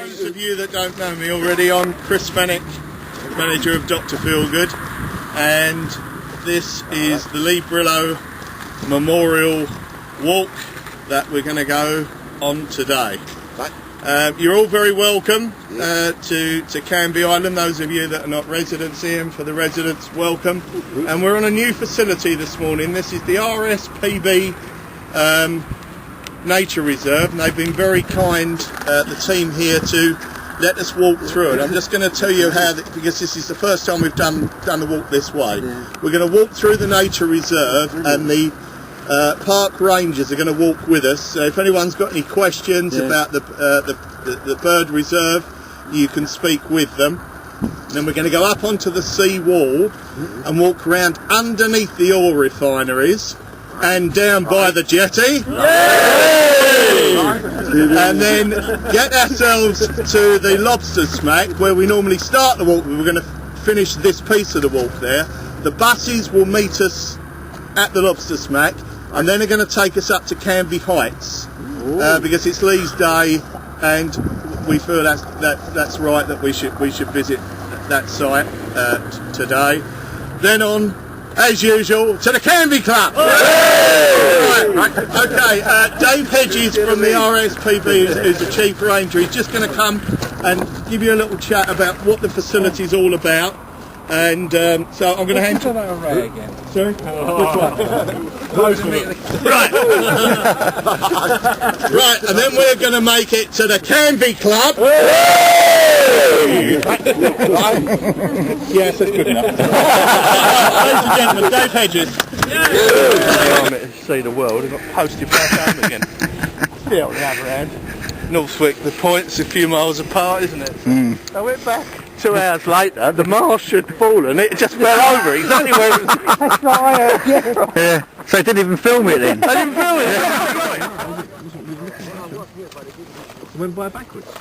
those of you that don't know me already, I'm Chris Fenwick, manager of Dr Feelgood, and this is the Brilleaux Memorial Walk that we're going to go on today. You're all very welcome to Canvey Island. Those of you that are not residents here, and for the residents, welcome. And we're on a new facility this morning. This is the RSPB Nature Reserve, and they've been very kind, the team here, to let us walk through it. I'm just going to tell you how, because this is the first time we've done the walk this way. We're going to walk through the Nature Reserve, and the park rangers are going to walk with us. So if anyone's got any questions about the bird reserve, you can speak with them. And then we're going to go up onto the sea wall and walk around underneath the oil refineries and down by the jetty. And then get ourselves to the Lobstersmack, where we normally start the walk. We're going to finish this piece of the walk there. The buses will meet us at the Lobstersmack, and then they're going to take us up to Canvey Heights, because it's Lee's day, and we feel that's right that we should visit that site today. Then on, as usual, to the Canvey Club. Right. Okay, Dave Hedges from the RSPB, who's the chief ranger, he's just going to come and give you a little chat about what the facility is all about. And so I'm going to hand to that array again. Sorry? Right. Right, and then we're going to make it to the Canvey Club. Yes, that's good enough. Ladies and gentlemen, Dave Hedges. See the world. I've got posted back home again. Yeah, on the other hand. Northwick, the point's a few miles apart, isn't it? I went back 2 hours later, the mast had fallen, it just fell over exactly where it was. That's right, yeah. So they didn't even film it then? I didn't film it. Went by backwards.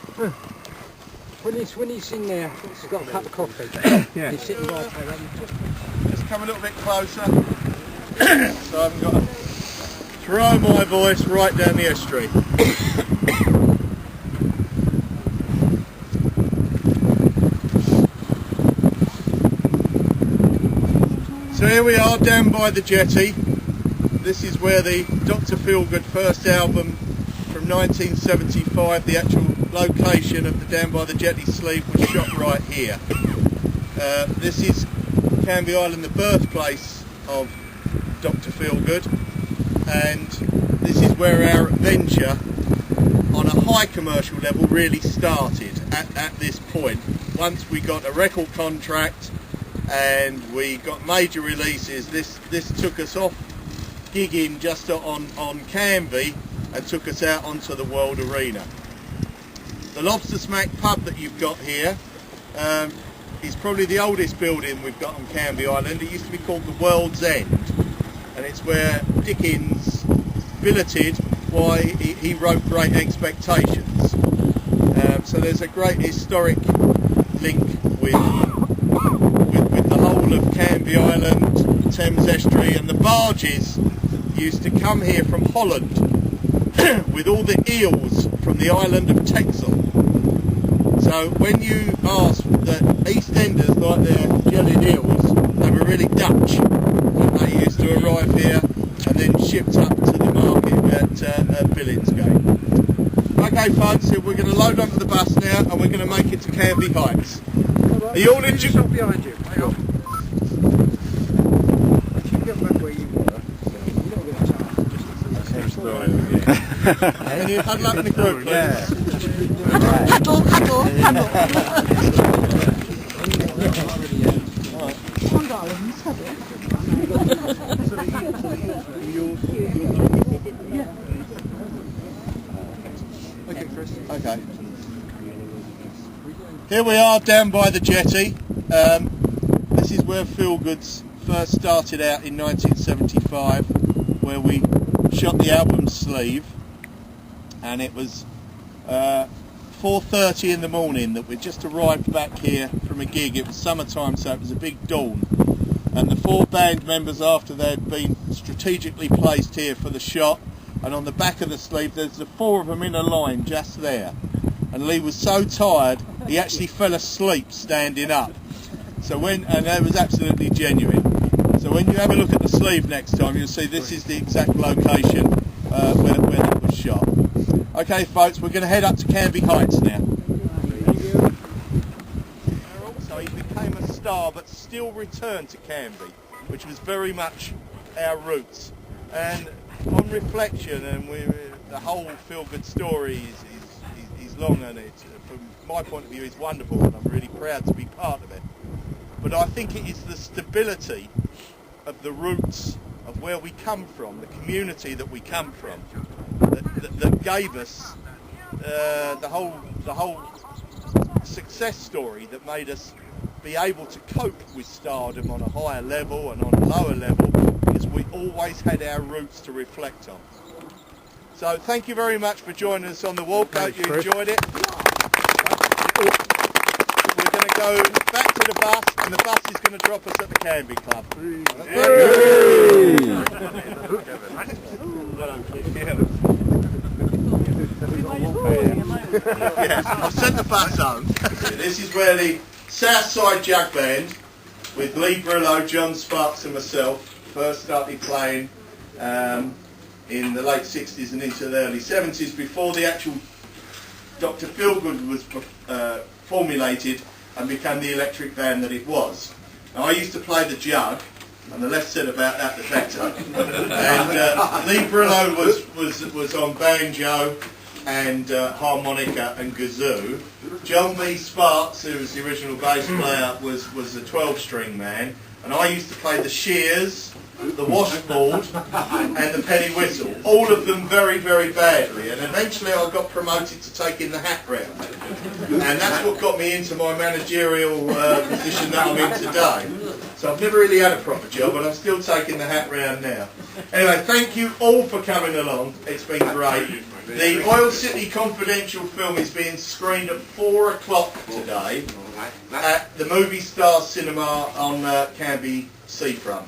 When he's in there, he's got a cup of coffee. He's sitting right there. Just come a little bit closer, so I haven't got to throw my voice right down the estuary. So here we are down by the jetty. This is where the Dr Feelgood first album from 1975, the actual location of the Down by the Jetty sleeve, was shot right here. This is Canvey Island, the birthplace of Dr Feelgood, and this is where our adventure on a high commercial level really started at this point. Once we got a record contract and we got major releases, this took us off gigging just on Canvey and took us out onto the world arena. The Lobstersmack pub that you've got here is probably the oldest building we've got on Canvey Island. It used to be called the World's End, and it's where Dickens billeted why he wrote Great Expectations. So there's a great historic link with the whole of Canvey Island, Thames Estuary, and the barges used to come here from Holland with all the eels from the island of Texel. So when you ask the EastEnders like their jellied eels, they were really Dutch. And they used to arrive here and then shipped up to the market at Billingsgate. Okay folks, so we're going to load onto the bus now and we're going to make it to Canvey Heights. Are you all in? Stop behind you. Hang on. If you get back where you were, you're not going to charge. Can you huddle up in the group, please? Huddle. Come on, darlings, huddle. Okay, Chris. Okay. Here we are down by the jetty. This is where Feelgood's first started out in 1975, where we shot the album sleeve, and it was 4:30 in the morning that we just arrived back here from a gig. It was summertime, so it was a big dawn, and the 4 band members, after they'd been strategically placed here for the shot, and on the back of the sleeve there's the 4 of them in a line just there. and Lee was so tired he actually fell asleep standing up. So and that was absolutely genuine. So when you have a look at the sleeve next time, you'll see this is the exact location where that was shot. Okay folks, we're going to head up to Canvey Heights now. Also he became a star but still returned to Canvey, which was very much our roots. And on reflection, and the whole Feelgood story is long, and it, from my point of view, is wonderful, and I'm really proud to be part of it. But I think it is the stability of the roots of where we come from, the community that we come from, that gave us the whole success story that made us be able to cope with stardom on a higher level and on a lower level, because we always had our roots to reflect on. So thank you very much for joining us on the walk. Hope you enjoyed it. We're going to go back to the bus, and the bus is going to drop us at the Canvey Club. Yeah, I've sent the bus home. This is where the Southside Jug Band, with Brilleaux, John Sparks and myself, first started playing in the late 60s and into the early 70s, before the actual Dr Feelgood was formulated and became the electric band that it was. Now I used to play the jug, and the less said about that the better. And Lew Brilleaux was on banjo and harmonica and kazoo. John B. Sparks, who was the original bass player, was the 12-string man, and I used to play the shears, the washboard and the penny whistle, all of them very, very badly, and eventually I got promoted to taking the hat round, and that's what got me into my managerial position that I'm in today. So I've never really had a proper job, and I'm still taking the hat round now. Anyway, thank you all for coming along. It's been great. The Oil City Confidential film is being screened at 4 o'clock today at the MovieStarr Cinema on Canvey Seafront.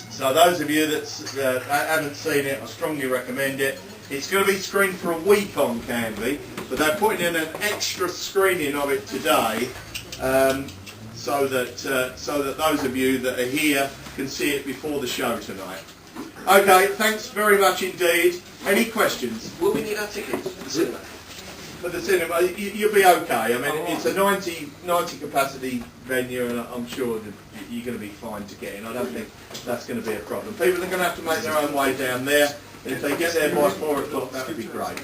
So those of you that haven't seen it, I strongly recommend it. It's going to be screened for a week on Canvey, but they're putting in an extra screening of it today, so that those of you that are here can see it before the show tonight. Okay, thanks very much indeed. Any questions? Will we need our tickets for the cinema? For the cinema, you'll be okay. I mean, it's a 90 capacity venue, and I'm sure that you're going to be fine to get in. I don't think that's going to be a problem. People are going to have to make their own way down there. If they get there by 4 o'clock, that would be great.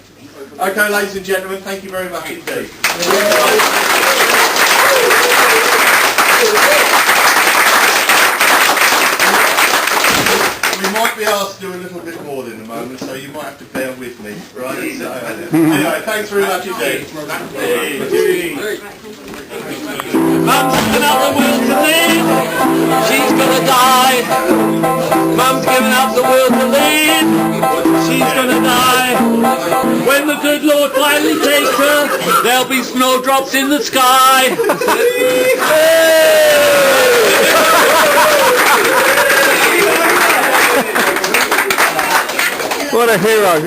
Okay, ladies and gentlemen, thank you very much indeed. We might be asked to do a little bit more in a moment, so you might have to bear with me, right? So, anyway, thanks very much indeed. Mum's given up the will to lead, she's gonna die. Mum's given up the will to lead, she's gonna die. When the good Lord finally takes her, there'll be snowdrops in the sky. What a hero.